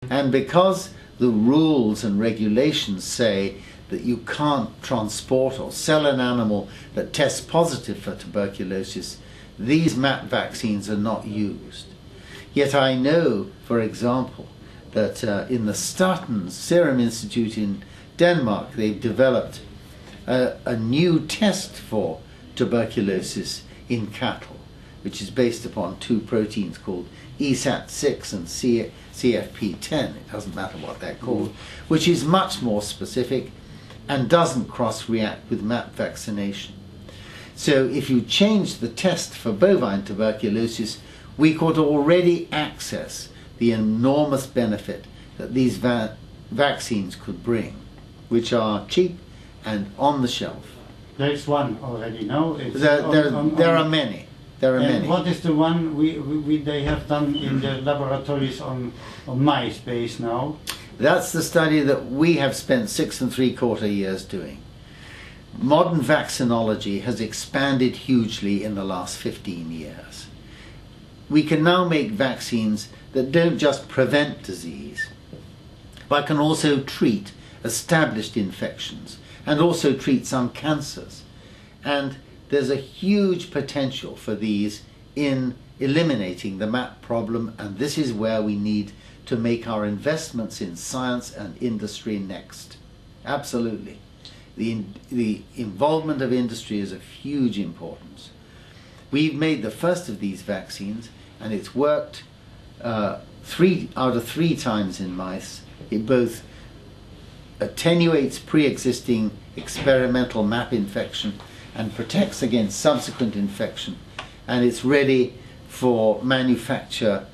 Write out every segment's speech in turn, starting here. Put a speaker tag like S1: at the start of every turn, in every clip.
S1: And because the rules and regulations say that you can't transport or sell an animal that tests positive for tuberculosis, these M.A.P vaccines are not used. Yet I know, for example, that in the Statens Serum Institute in Denmark, they've developed a new test for tuberculosis in cattle, which is based upon two proteins called ESAT6 and CFP10, it doesn't matter what they're called, which is much more specific and doesn't cross-react with M.A.P vaccination. So if you change the test for bovine tuberculosis, we could already access the enormous benefit that these vaccines could bring, which are cheap and on the shelf.
S2: There's one already, no?
S1: There are many. There are many.
S2: What is the one they have done in the laboratories on mice base now?
S1: That's the study that we have spent 6 3/4 years doing. Modern vaccinology has expanded hugely in the last 15 years. We can now make vaccines that don't just prevent disease, but can also treat established infections and also treat some cancers. And there's a huge potential for these in eliminating the M.A.P problem, and this is where we need to make our investments in science and industry next. Absolutely. The involvement of industry is of huge importance. We've made the first of these vaccines, and it's worked 3 out of 3 times in mice. It both attenuates pre-existing experimental M.A.P infection and protects against subsequent infection, and it's ready for manufacture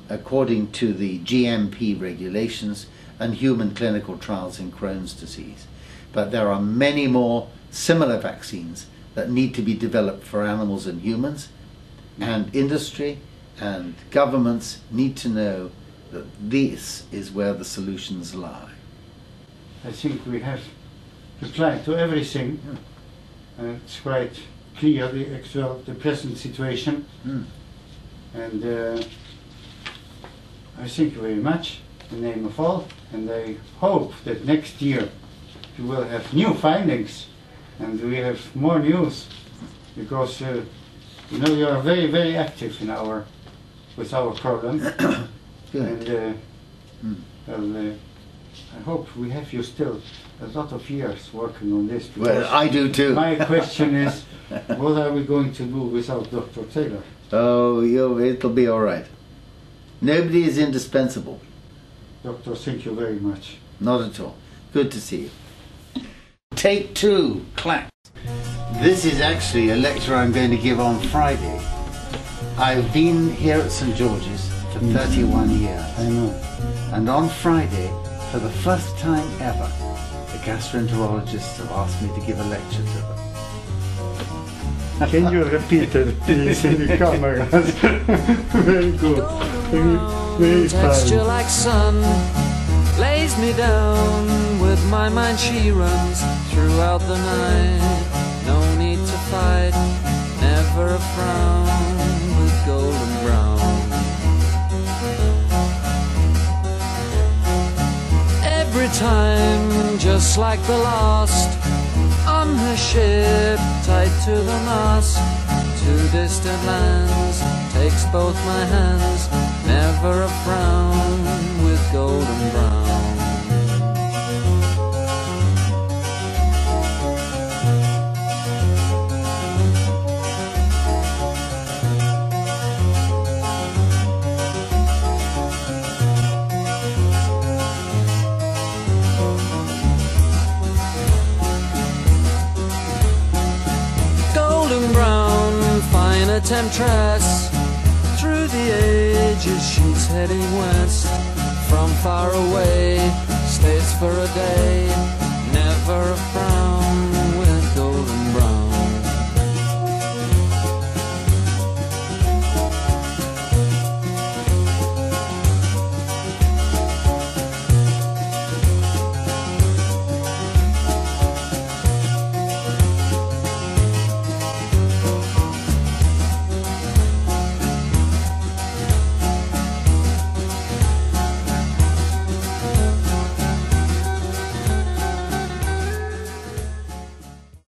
S1: according to the GMP regulations and human clinical trials in Crohn's disease. But there are many more similar vaccines that need to be developed for animals and humans, and industry and governments need to know that this is where the solutions lie.
S2: I think we have replied to everything. It's quite clear the present situation, and I thank you very much in the name of all, and I hope that next year we will have new findings and we have more news, because you know, you are very, very active in with our problem. And well, I hope we have you still a lot of years working on this.
S1: Well, I do too.
S2: My question is, what are we going to do without Dr. Taylor?
S1: Oh, it'll be all right. Nobody is indispensable.
S2: Doctor, thank you very much.
S1: Not at all. Good to see you. Take 2, clap. This is actually a lecture I'm going to give on Friday. I've been here at St. George's for 31 years.
S2: I know.
S1: And on Friday, for the first time ever, the gastroenterologists have asked me to give a lecture to them.
S2: Can you repeat it, please, in the camera? Very good. Very
S3: texture
S2: fine.
S3: like sun lays me down. With my mind she runs throughout the night. No need to fight, never a frown, with golden brown. Every time, just like the last, on her ship, tied to the mast, to distant lands, takes both my hands, never a frown, with golden brown. A temptress, through the ages she's heading west. From far away, stays for a day, never a